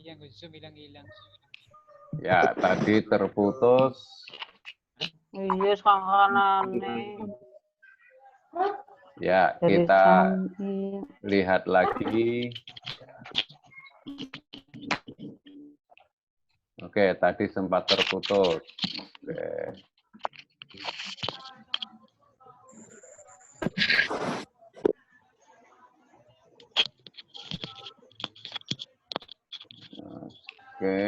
Yang Zoom hilang-hilang. Ya, tadi terputus. Iya, kanan. Ya, kita lihat lagi. Oke, tadi sempat terputus. Oke. Oke.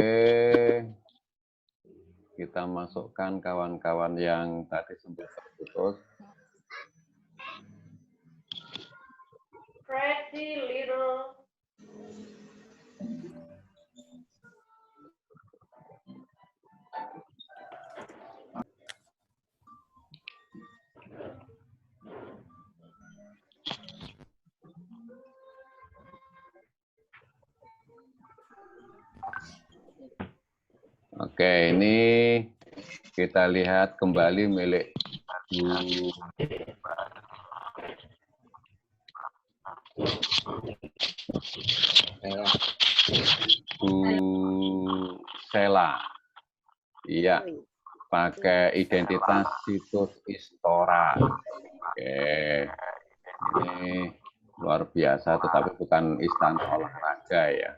Kita masukkan kawan-kawan yang tadi sempat terputus. Pretty little. Oke, ini kita lihat kembali milik Bu Sela. Iya, pakai identitas situs Istora. Oke, ini luar biasa, tetapi bukan istana olahraga ya.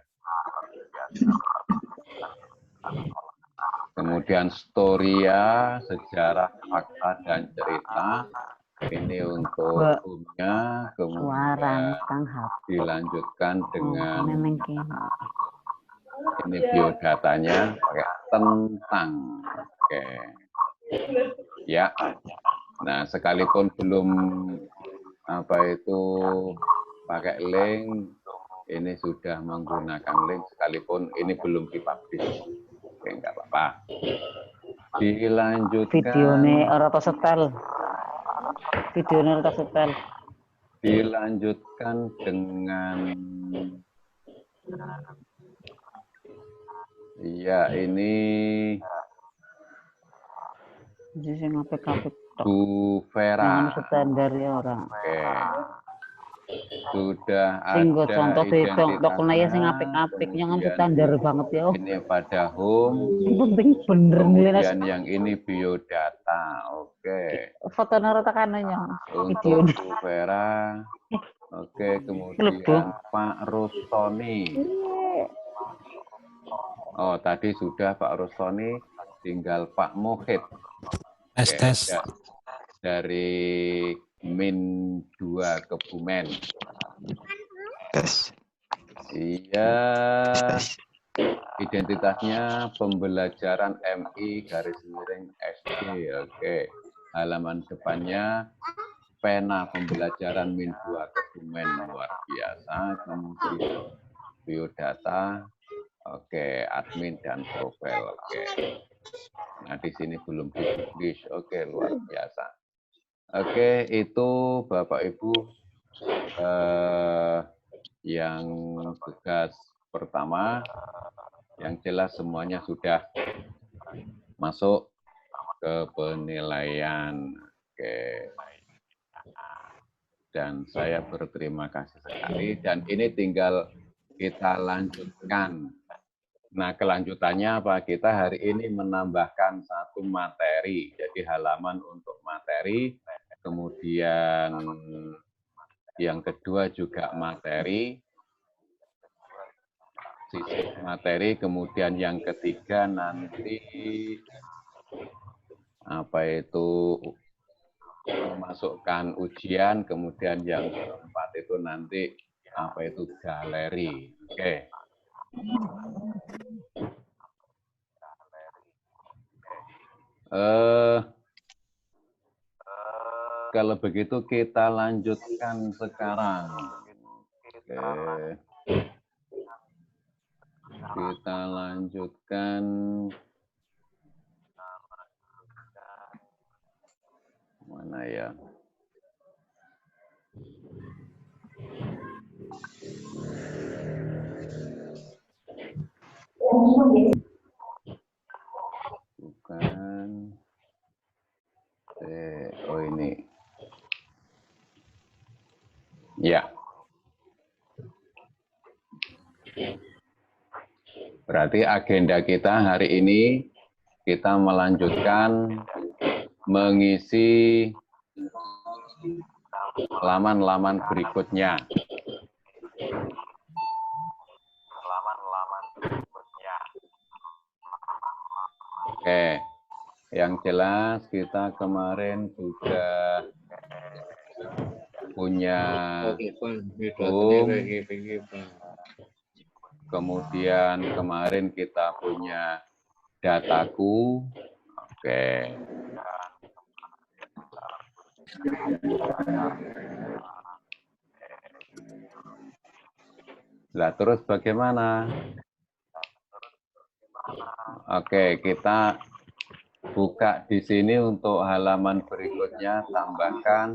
Kemudian Storia, sejarah, fakta, dan cerita. Ini untuk umumnya, kemudian dilanjutkan dengan ini biodatanya pakai tentang. Oke. Ya. Nah, sekalipun belum pakai link, ini sudah menggunakan link sekalipun ini belum dipublish. Oke, enggak apa-apa. Dilanjutkan. Videonya rata setel. Videonya rata setel. Dilanjutkan dengan iya, ini Bu Vera. Standar ya orang. Oke. Sudah Singgo ada contoh identitasnya, ya sing apik-apik yang standar banget ya. Ini pada home. Penting bener kemudian yang ini biodata. Oke. Foto rata kanannya. Untuk Bu Vera. Oke, kemudian Pak Rustoni. Oh, tadi sudah Pak Rustoni, tinggal Pak Mohit. Tes. Dari Min 2 Kebumen. Tes. Iya. Identitasnya pembelajaran MI _SD. Oke. Halaman depannya pena pembelajaran Min 2 Kebumen, luar biasa. Kemudian biodata. Oke, admin dan profil. Oke. Nah, di sini belum dipublish. Oke, luar biasa. Oke, itu Bapak Ibu yang tugas pertama. Yang jelas semuanya sudah masuk ke penilaian. Oke. Dan saya berterima kasih sekali. Dan ini tinggal kita lanjutkan. Nah, kelanjutannya apa? Kita hari ini menambahkan satu materi. Jadi halaman untuk materi. Kemudian yang kedua juga materi. Sisi materi. Kemudian yang ketiga nanti memasukkan ujian. Kemudian yang keempat itu nanti galeri. Oke. Kalau begitu kita lanjutkan sekarang. Oke. Kita lanjutkan. Mana ya? Bukan. Oh ini. Ya. Berarti agenda kita hari ini kita melanjutkan mengisi laman-laman berikutnya. Oke, yang jelas kita kemarin sudah punya kemudian kemarin kita punya dataku. Oke. Nah, terus bagaimana? Oke, kita buka di sini untuk halaman berikutnya, tambahkan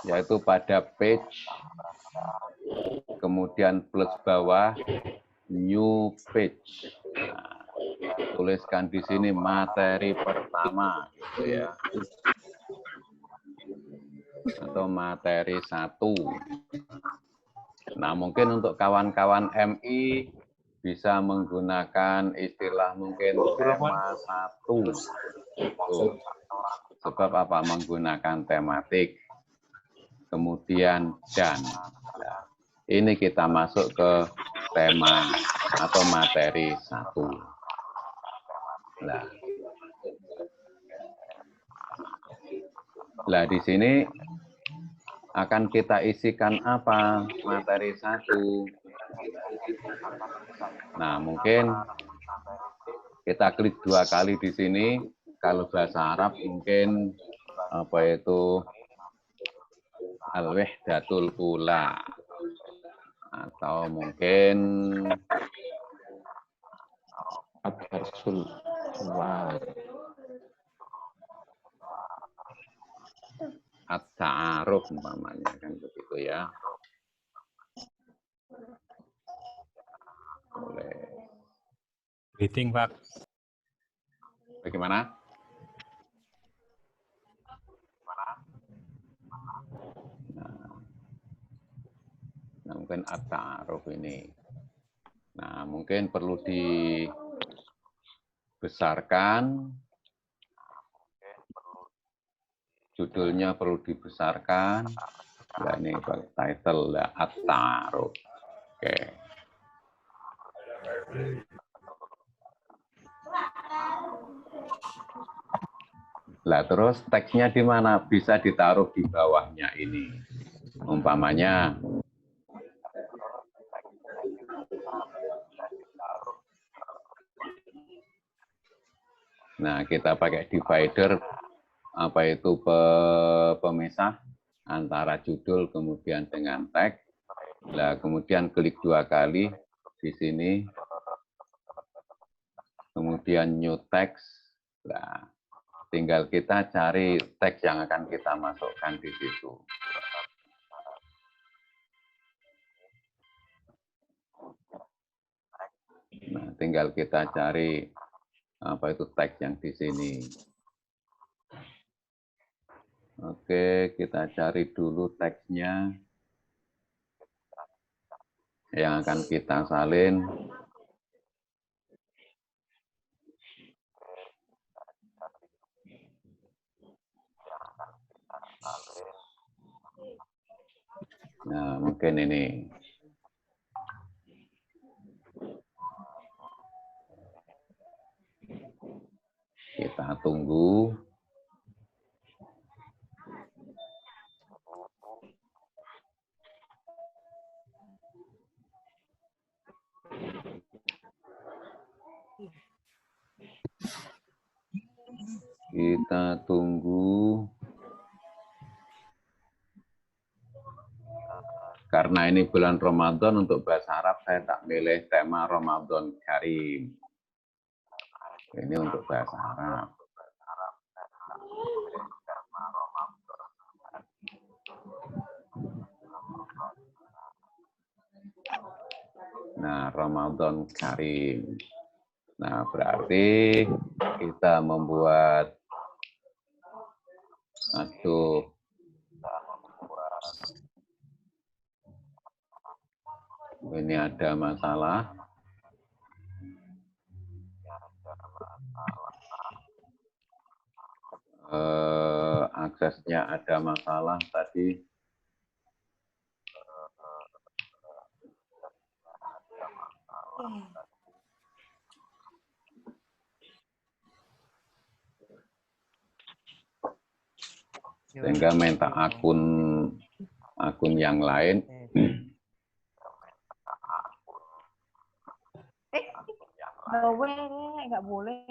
yaitu pada page, kemudian plus bawah, new page. Nah, tuliskan di sini materi pertama, gitu ya, atau materi 1. Nah, mungkin untuk kawan-kawan MI bisa menggunakan istilah mungkin tema 1. Sebab apa? Menggunakan tematik. Kemudian dan. Nah, ini kita masuk ke tema atau materi 1. Nah, di sini akan kita isikan apa? Materi 1. Nah, mungkin kita klik 2 kali di sini. Kalau bahasa Arab mungkin apa itu al-wahdatul ula, atau mungkin ad-darsul awal, at-ta'aruf umpamanya, kan begitu ya. Boleh. Greeting, Pak. Bagaimana? Nah, mungkin at-ta'aruf ini. Nah, mungkin perlu dibesarkan. Judulnya perlu dibesarkan. Nah, ini title at-ta'aruf. Oke. Lah terus teksnya di mana? Bisa ditaruh di bawahnya ini. Umpamanya nah, kita pakai divider, apa itu pemisah antara judul kemudian dengan teks. Nah, kemudian klik 2 kali di sini. Kemudian new text. Nah, tinggal kita cari teks yang akan kita masukkan di situ. Nah, tinggal kita cari apa itu teks yang di sini. Oke, kita cari dulu teksnya yang akan kita salin. Nah, mungkin ini. Kita tunggu. Kita tunggu. Karena ini bulan Ramadan, untuk bahasa Arab saya tak milih tema Ramadan Karim. Ini untuk bahasa Arab. Nah, Ramadan Karim. Nah, berarti kita membuat Ini ada masalah. Aksesnya ada masalah tadi. Sehingga minta akun yang lain. Nggak boleh.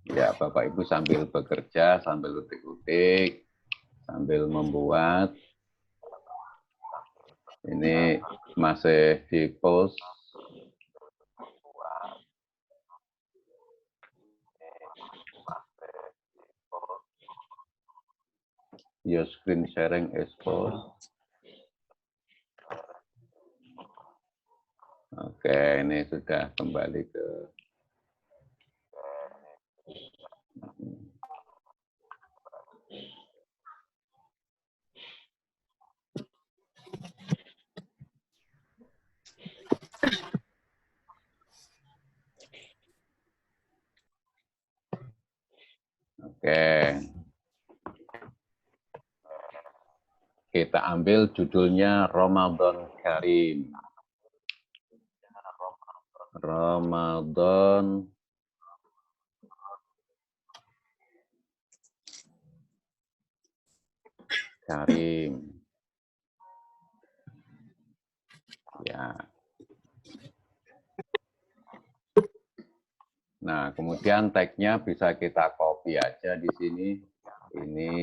Ya, Bapak Ibu sambil bekerja, sambil utik-utik, sambil membuat. Ini masih di post. Your screen sharing is post. Oke, ini sudah kembali ke Oke. Kita ambil judulnya Ramadan Karim. Ramadan Karim. Ya. Nah, kemudian tag-nya bisa kita copy aja di sini. Ini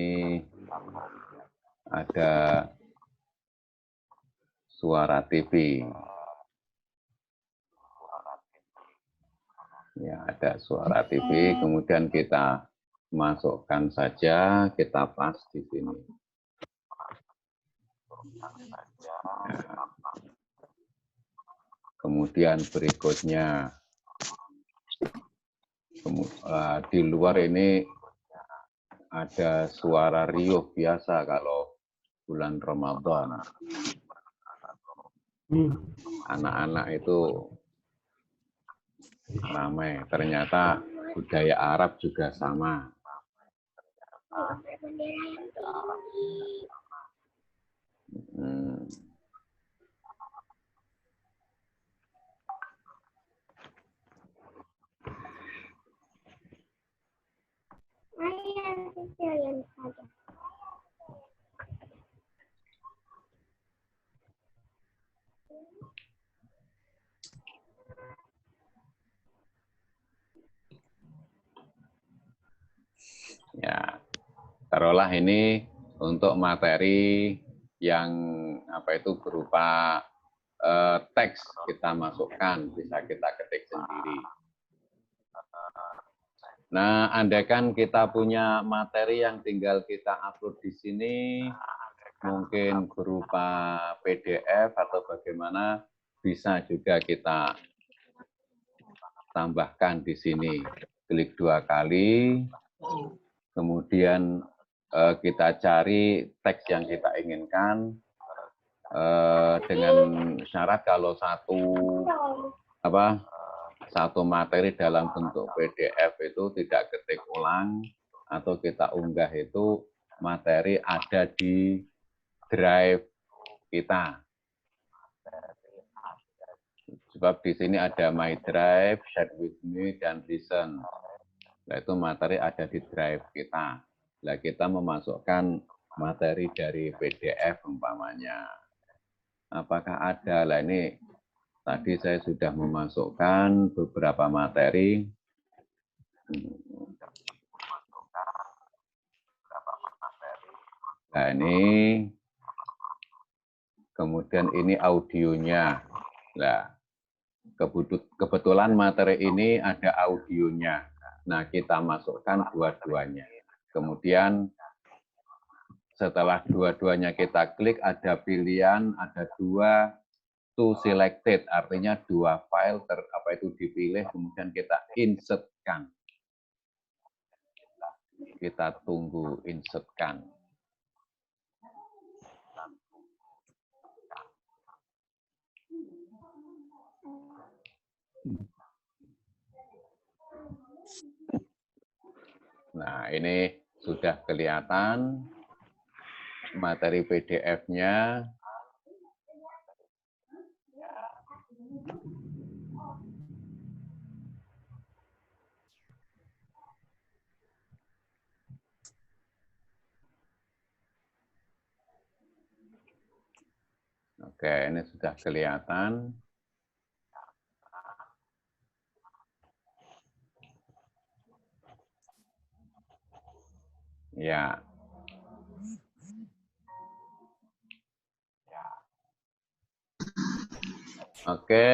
ada suara TV. Ya, ada suara TV. Kemudian kita masukkan saja, kita pas di sini. Kemudian berikutnya, di luar ini ada suara riuh biasa kalau bulan Ramadan. Anak-anak itu ramai. Ternyata budaya Arab juga sama. Ya, taruhlah ini untuk materi yang berupa teks kita masukkan, bisa kita ketik sendiri. Nah, andaikan kita punya materi yang tinggal kita upload di sini, mungkin berupa PDF atau bagaimana, bisa juga kita tambahkan di sini. Klik 2 kali, kemudian kita cari teks yang kita inginkan, dengan syarat kalau satu materi dalam bentuk PDF itu tidak ketik ulang atau kita unggah itu materi ada di drive kita. Sebab di sini ada My Drive, Share with Me, dan Listen. Nah, itu materi ada di drive kita. Nah, kita memasukkan materi dari PDF umpamanya. Apakah ada? Nah, ini tadi saya sudah memasukkan beberapa materi. Nah, ini kemudian ini audionya. Nah, kebetulan materi ini ada audionya. Nah, kita masukkan dua-duanya. Kemudian setelah dua-duanya kita klik, ada pilihan, ada 2 to selected, artinya dua file dipilih, kemudian kita insertkan. Kita tunggu insertkan. Nah, ini sudah kelihatan materi PDF-nya. Oke, ini sudah kelihatan. Ya. Oke.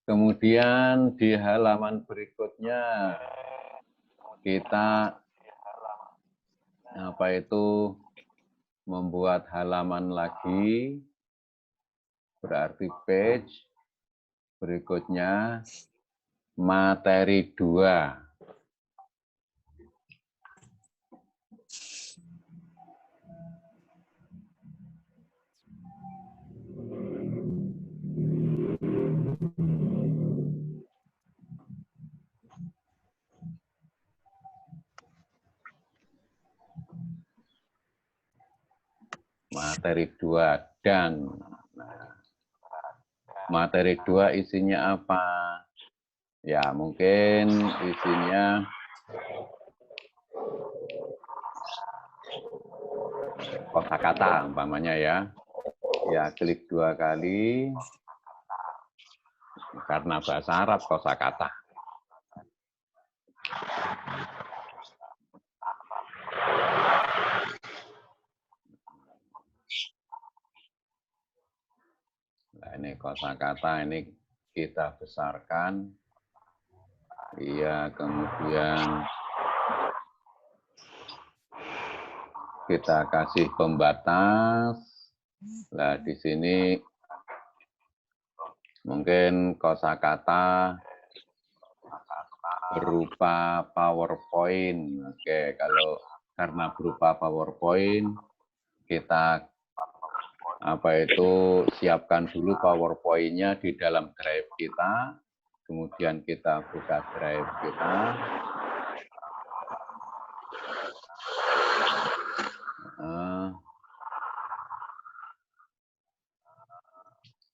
Kemudian di halaman berikutnya kita membuat halaman lagi, berarti page berikutnya materi 2. Materi 2 dan materi 2 isinya apa? Ya, mungkin isinya kosakata umpamanya ya. Ya, klik 2 kali. Karena bahasa Arab kosakata. Nah, ini kosakata ini kita besarkan. Iya, kemudian kita kasih pembatas. Nah, di sini mungkin kosakata berupa PowerPoint. Oke, kalau karena berupa PowerPoint, kita siapkan dulu PowerPoint-nya di dalam drive kita. Kemudian kita buka drive kita.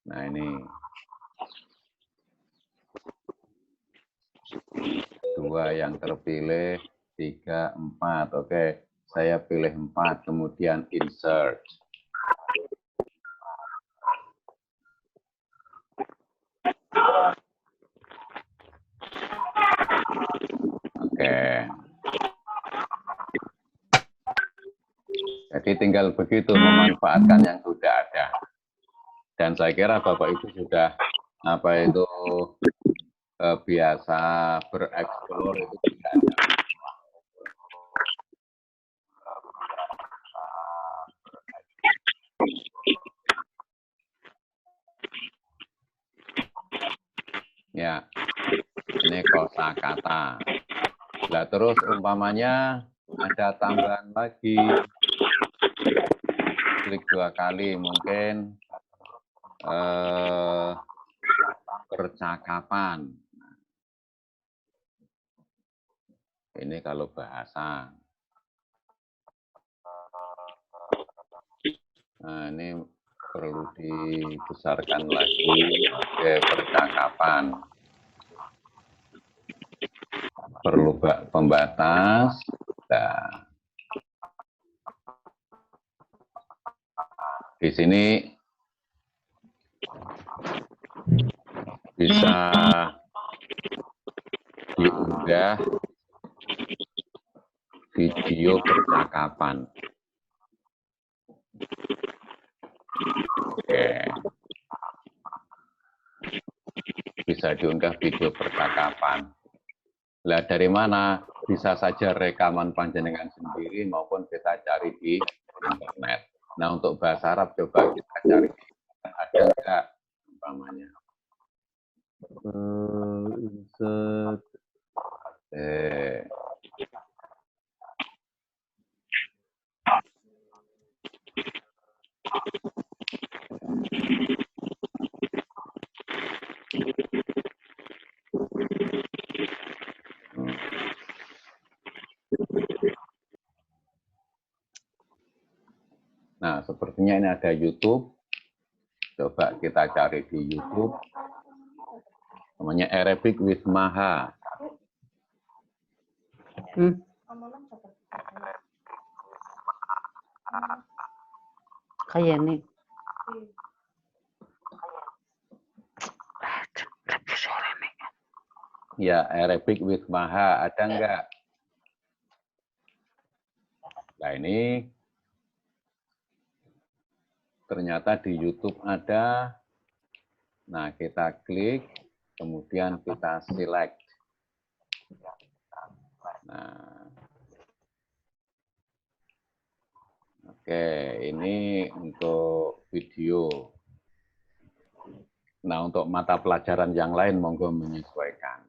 Nah, ini 2 yang terpilih, 3, 4. Oke, saya pilih 4, kemudian insert. Oke. Jadi tinggal begitu memanfaatkan yang sudah ada. Dan saya kira Bapak Ibu sudah biasa bereksplor itu tidak ada. Ya, ini kosakata. Nah, terus umpamanya ada tambahan lagi. Klik 2 kali, mungkin percakapan. Ini kalau bahasa. Nah, ini perlu dibesarkan lagi. Oke, percakapan. Perlu pembatas. Nah, di sini bisa diunggah video percakapan. Oke. Bisa diunggah video percakapan. Lah dari mana? Bisa saja rekaman panjenengan sendiri maupun kita cari di internet. Nah, untuk bahasa Arab coba kita cari ada enggak Insert. Nah, sepertinya ini ada YouTube. Coba kita cari di YouTube. Namanya Arabic with Maha. Kayak nih. Ya, Arabic with Maha. Ada enggak? Nah, ini ternyata di YouTube ada. Nah, kita klik, kemudian kita select. Nah, oke, ini untuk video. Nah, untuk mata pelajaran yang lain, monggo menyesuaikan.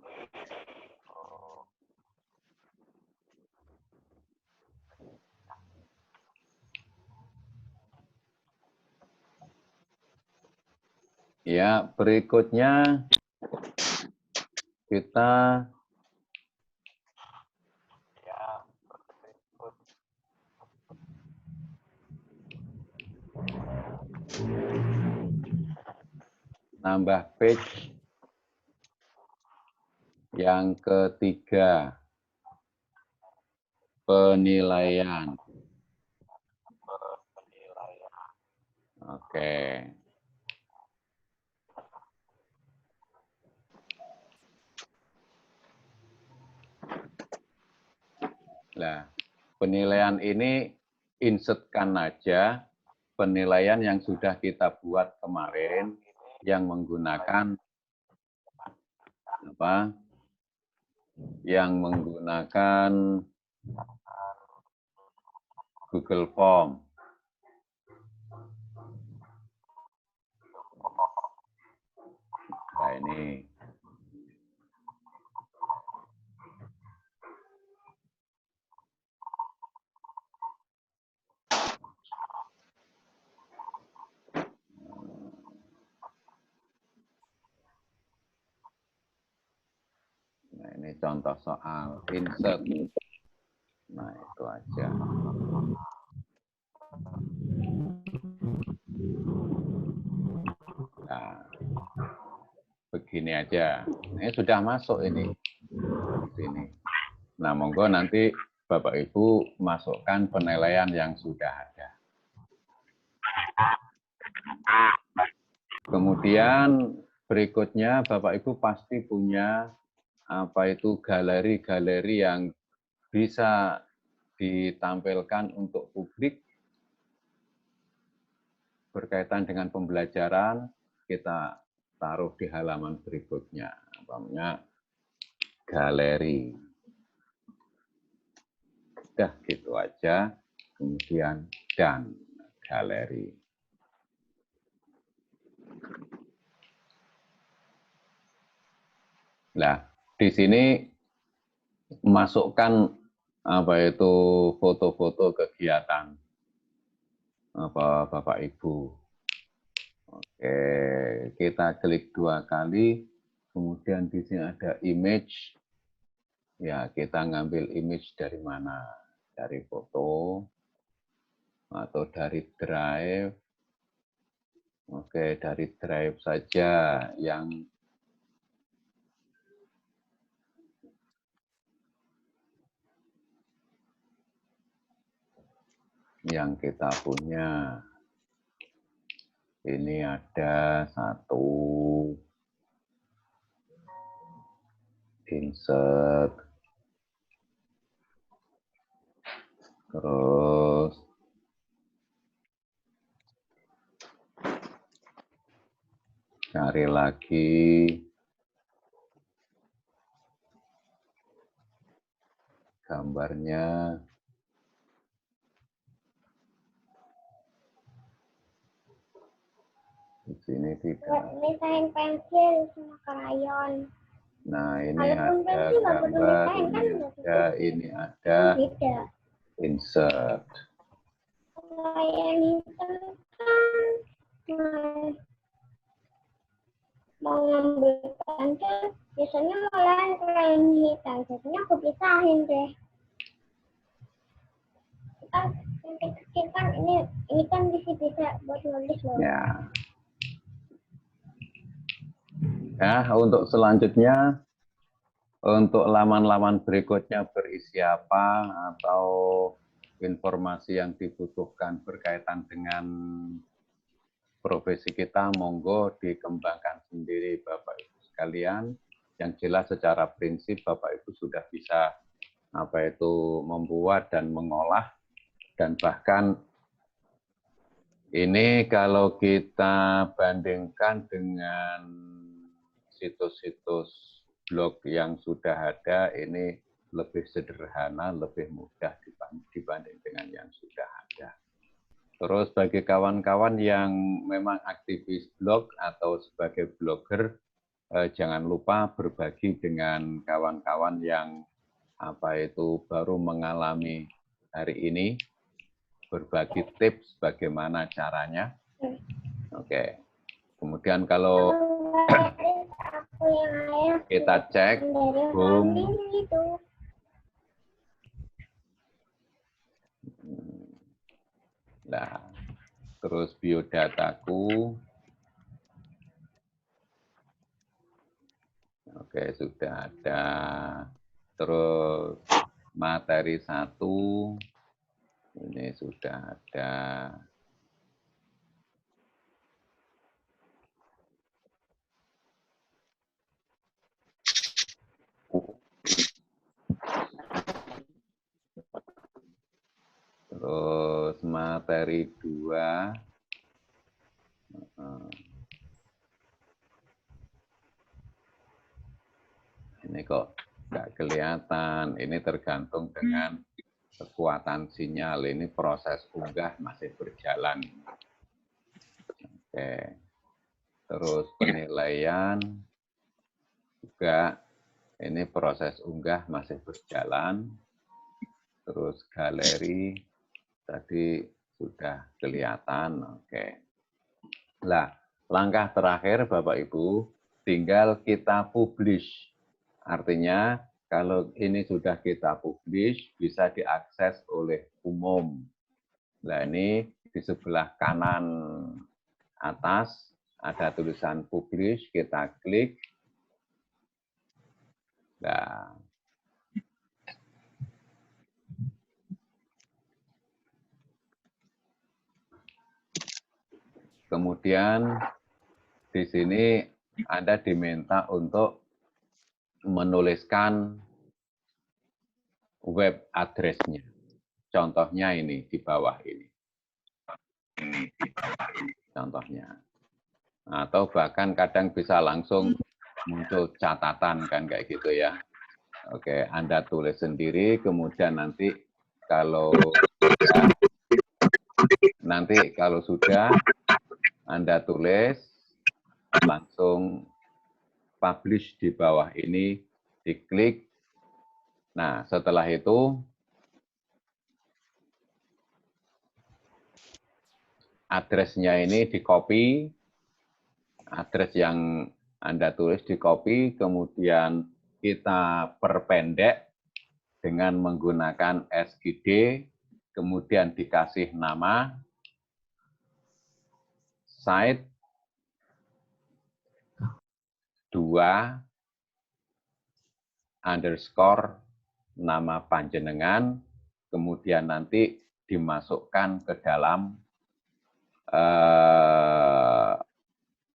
Ya, berikutnya kita nambah page yang ketiga, penilaian. Oke. Nah, penilaian ini insertkan aja penilaian yang sudah kita buat kemarin yang menggunakan apa? Yang menggunakan Google Form. Nah, ini. Nah, ini contoh soal insert. Nah, itu aja. Nah, begini aja. Ini sudah masuk ini. Di sini. Nah, monggo nanti Bapak Ibu masukkan penilaian yang sudah ada. Kemudian berikutnya Bapak Ibu pasti punya apa itu galeri-galeri yang bisa ditampilkan untuk publik berkaitan dengan pembelajaran. Kita taruh di halaman berikutnya, namanya galeri. Udah gitu aja, kemudian dan galeri. Nah, di sini masukkan apa itu foto-foto kegiatan apa Bapak Ibu. Oke, kita klik 2 kali, kemudian di sini ada image. Ya, kita ngambil image dari mana? Dari foto atau dari drive. Oke, dari drive saja yang kita punya. Ini ada satu insert, terus cari lagi, gambarnya. Di sini Buat tidak. misahin pensil sama krayon. Nah, ini Kalaupun ada pensil nggak perlu gambar, misahin kan ini udah ada, cukup. ini ada Beda. insert. Kalau yang hitam kan mau ngambil pensil biasanya malah krayon hitam. Biasanya aku pisahin deh. Kan yang kecil kan ini kan bisa buat nulis loh. Ya. Nah, untuk selanjutnya, untuk laman-laman berikutnya berisi apa atau informasi yang dibutuhkan berkaitan dengan profesi kita, monggo dikembangkan sendiri Bapak Ibu sekalian. Yang jelas secara prinsip Bapak Ibu sudah bisa membuat dan mengolah, dan bahkan ini kalau kita bandingkan dengan situs-situs blog yang sudah ada, ini lebih sederhana, lebih mudah dibanding dengan yang sudah ada. Terus bagi kawan-kawan yang memang aktivis blog atau sebagai blogger, jangan lupa berbagi dengan kawan-kawan yang baru mengalami hari ini, berbagi tips bagaimana caranya. Oke. Kemudian kalau kita cek home, nah, terus biodataku, oke sudah ada, terus materi 1, ini sudah ada. Terus materi 2, ini kok nggak kelihatan, ini tergantung dengan kekuatan sinyal, ini proses unggah masih berjalan. Oke. Terus penilaian juga, ini proses unggah masih berjalan. Terus galeri tadi sudah kelihatan. Oke. Nah, langkah terakhir Bapak Ibu, tinggal kita publish. Artinya kalau ini sudah kita publish, bisa diakses oleh umum. Nah, ini di sebelah kanan atas ada tulisan publish, kita klik. Nah, kemudian di sini Anda diminta untuk menuliskan web address-nya. Contohnya ini di bawah ini. Contohnya. Atau bahkan kadang bisa langsung muncul catatan kan kayak gitu ya. Oke, Anda tulis sendiri, kemudian nanti kalau sudah Anda tulis, langsung publish di bawah ini, diklik. Nah, setelah itu address-nya ini di-copy, address yang Anda tulis di-copy, kemudian kita perpendek dengan menggunakan SID, kemudian dikasih nama, site 2 underscore nama panjenengan, kemudian nanti dimasukkan ke dalam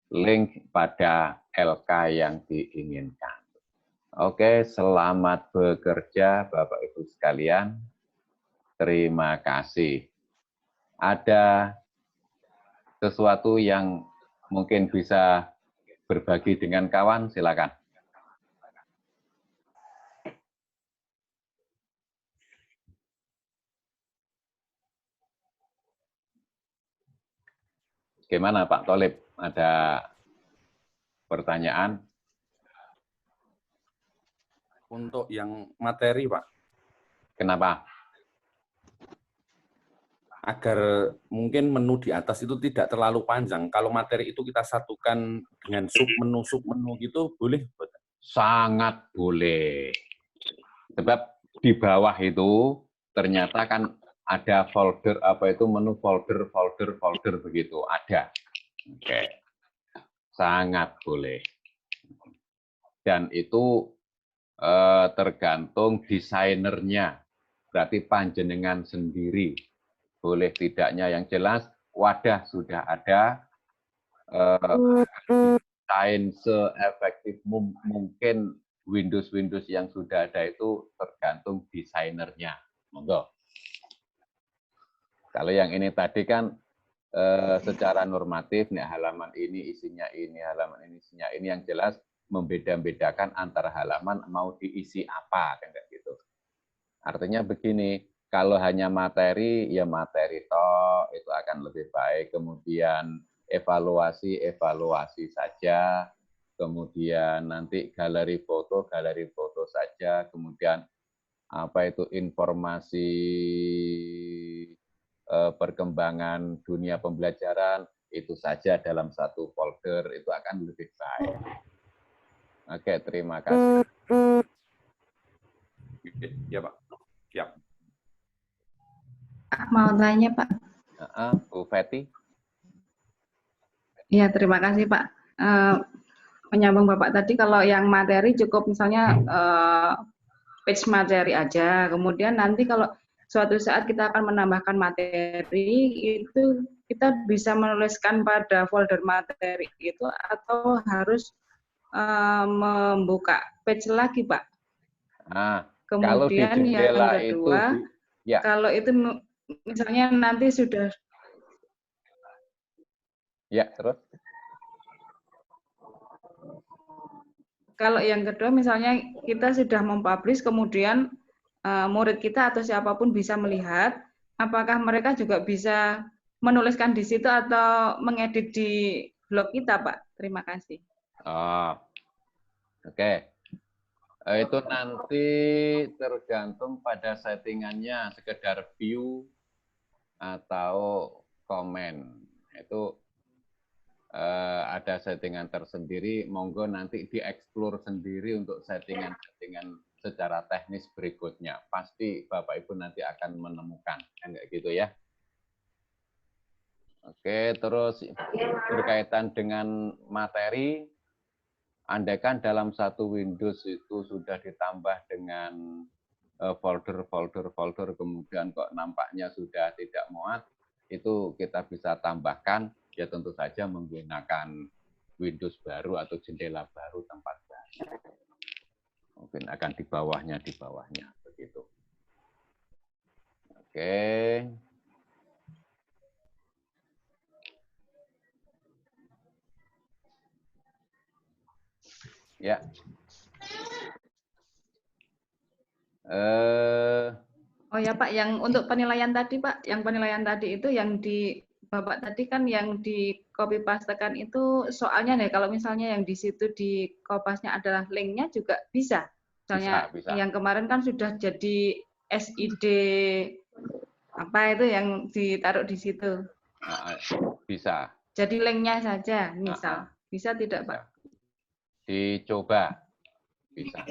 link pada LK yang diinginkan. Oke, selamat bekerja Bapak Ibu sekalian. Terima kasih. Ada sesuatu yang mungkin bisa berbagi dengan kawan, silakan. Gimana Pak Tholib? Ada pertanyaan? Untuk yang materi, Pak, Kenapa? agar mungkin menu di atas itu tidak terlalu panjang. Kalau materi itu kita satukan dengan sub-menu gitu, boleh? Sangat boleh. Sebab di bawah itu ternyata kan ada folder, apa itu menu folder begitu, ada. Oke. Sangat boleh. Dan itu tergantung desainernya. Berarti panjenengan sendiri. Boleh tidaknya, yang jelas wadah sudah ada, desain seefektif mungkin Windows yang sudah ada itu tergantung desainernya. Monggo. Kalau yang ini tadi kan secara normatif, nih halaman ini isinya ini, halaman ini isinya ini, yang jelas membeda-bedakan antara halaman mau diisi apa, kan gitu. Artinya begini, kalau hanya materi, ya materi toh itu akan lebih baik. Kemudian evaluasi saja. Kemudian nanti galeri foto saja. Kemudian apa itu informasi perkembangan dunia pembelajaran, itu saja dalam satu folder, itu akan lebih baik. Oke, terima kasih. Ya, Pak. Siap. Mau tanya, Pak. Bu Feti. Ya, terima kasih, Pak. Menyambung Bapak tadi, kalau yang materi cukup misalnya page materi aja. Kemudian nanti kalau suatu saat kita akan menambahkan materi, itu kita bisa menuliskan pada folder materi itu atau harus membuka page lagi, Pak. Kalau di Kemudian jendela yang kedua, itu, ya. kalau itu misalnya nanti sudah. Ya, terus? Kalau yang kedua, misalnya kita sudah mempublish, kemudian murid kita atau siapapun bisa melihat, apakah mereka juga bisa menuliskan di situ atau mengedit di blog kita, Pak? Terima kasih. Oke. Itu nanti tergantung pada settingannya, sekedar view atau komen. Itu ada settingan tersendiri, monggo nanti dieksplor sendiri untuk settingan-settingan secara teknis berikutnya. Pasti Bapak Ibu nanti akan menemukan, enggak gitu ya. Oke, terus berkaitan dengan materi, andaikan dalam satu Windows itu sudah ditambah dengan folder, kemudian kok nampaknya sudah tidak muat, itu kita bisa tambahkan, ya tentu saja menggunakan Windows baru atau jendela baru, tempat baru. Mungkin akan di bawahnya begitu. Oke. Ya. Oh ya Pak, yang untuk penilaian tadi Pak, yang penilaian tadi itu yang di Bapak tadi kan yang di copy pastekan itu soalnya nih, kalau misalnya yang di situ di kopasnya adalah linknya juga bisa. Misalnya bisa. Yang kemarin kan sudah jadi SID apa itu yang ditaruh di situ. Bisa. Jadi linknya saja, misal. Bisa tidak Pak? Dicoba. Bisa.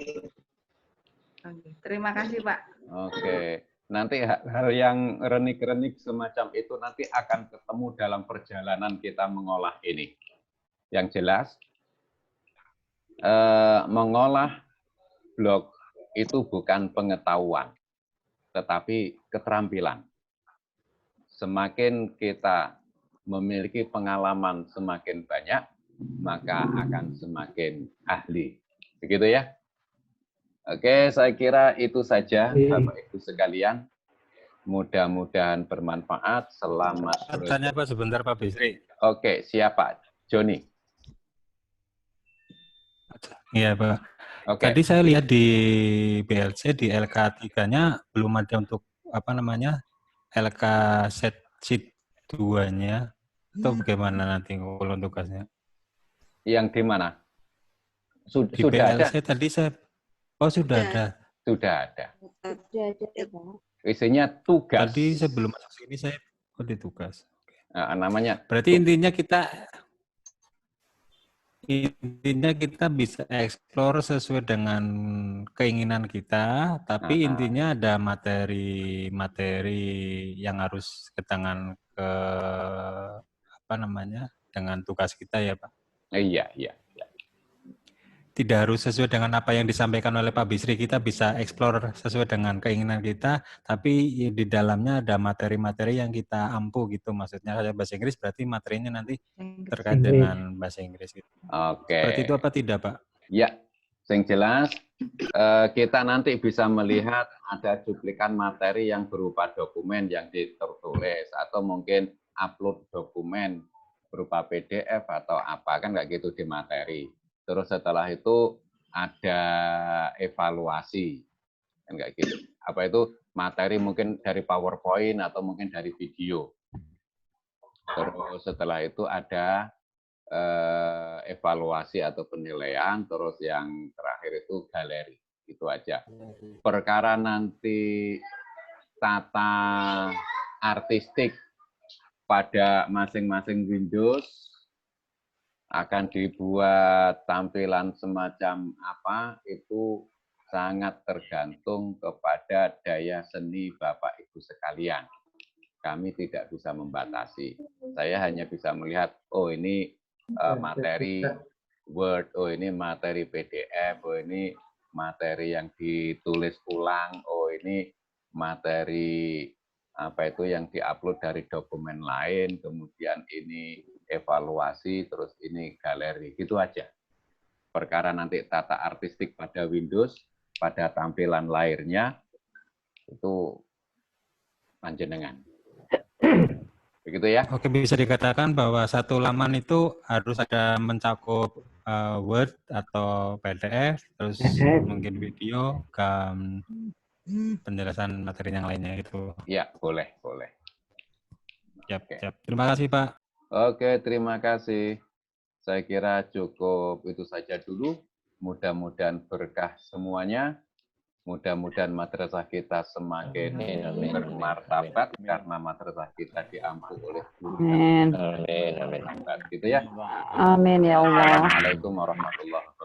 Oke, terima kasih Pak. Oke. Nanti hal yang renik-renik semacam itu nanti akan ketemu dalam perjalanan kita mengolah ini. Yang jelas, mengolah blog itu bukan pengetahuan, tetapi keterampilan. Semakin kita memiliki pengalaman semakin banyak, maka akan semakin ahli. Begitu ya? Oke, saya kira itu saja, Bapak Ibu sekalian. Mudah-mudahan bermanfaat. Selamat. Tanya Pak sebentar Pak Bisri. Oke, siapa? Joni. Iya Pak. Oke. Tadi saya lihat di BLC di LK3-nya belum ada untuk apa namanya LK sheet 2-nya. atau bagaimana nanti ngumpulin tugasnya? Yang di mana? Di Sudah ada? PLC tadi saya, oh sudah ada. Sudah ada. Sudah ada Pak. Isinya tugas. Tadi sebelum masuk sini saya di tugas. Nah, namanya. Berarti intinya kita bisa explore sesuai dengan keinginan kita, tapi intinya ada materi-materi yang harus ke tangan ke apa namanya dengan tugas kita ya Pak. Iya. Tidak harus sesuai dengan apa yang disampaikan oleh Pak Bisri, kita bisa explore sesuai dengan keinginan kita, tapi di dalamnya ada materi-materi yang kita ampu gitu, maksudnya kayak bahasa Inggris berarti materinya nanti terkait dengan bahasa Inggris gitu. Oke. Seperti itu apa tidak Pak? Ya, yang jelas kita nanti bisa melihat ada cuplikan materi yang berupa dokumen yang tertulis, atau mungkin upload dokumen berupa PDF atau apa, kan nggak gitu di materi. Terus setelah itu ada evaluasi, kan nggak gitu. Apa itu materi mungkin dari PowerPoint atau mungkin dari video. Terus setelah itu ada evaluasi atau penilaian, terus yang terakhir itu galeri. Itu aja. Perkara nanti tata artistik pada masing-masing Windows akan dibuat tampilan semacam apa, itu sangat tergantung kepada daya seni Bapak Ibu sekalian. Kami tidak bisa membatasi. Saya hanya bisa melihat, oh ini materi Word, oh ini materi PDF, oh ini materi yang ditulis ulang, oh ini materi apa itu yang diupload dari dokumen lain, kemudian ini evaluasi, terus ini galeri, gitu aja. Perkara nanti tata artistik pada Windows, pada tampilan layarnya, itu panjenengan. Begitu ya? Oke, bisa dikatakan bahwa satu laman itu harus ada mencakup Word atau PDF, terus mungkin video, penjelasan materi yang lainnya itu. Ya, boleh. Siap. Terima kasih Pak. Oke, terima kasih. Saya kira cukup itu saja dulu. Mudah-mudahan berkah semuanya. Mudah-mudahan madrasah kita semakin bermartabat karena madrasah kita diampu oleh guru. Amin. Gitu ya. Amin ya Allah. Assalamualaikum warahmatullahi wabarakatuh.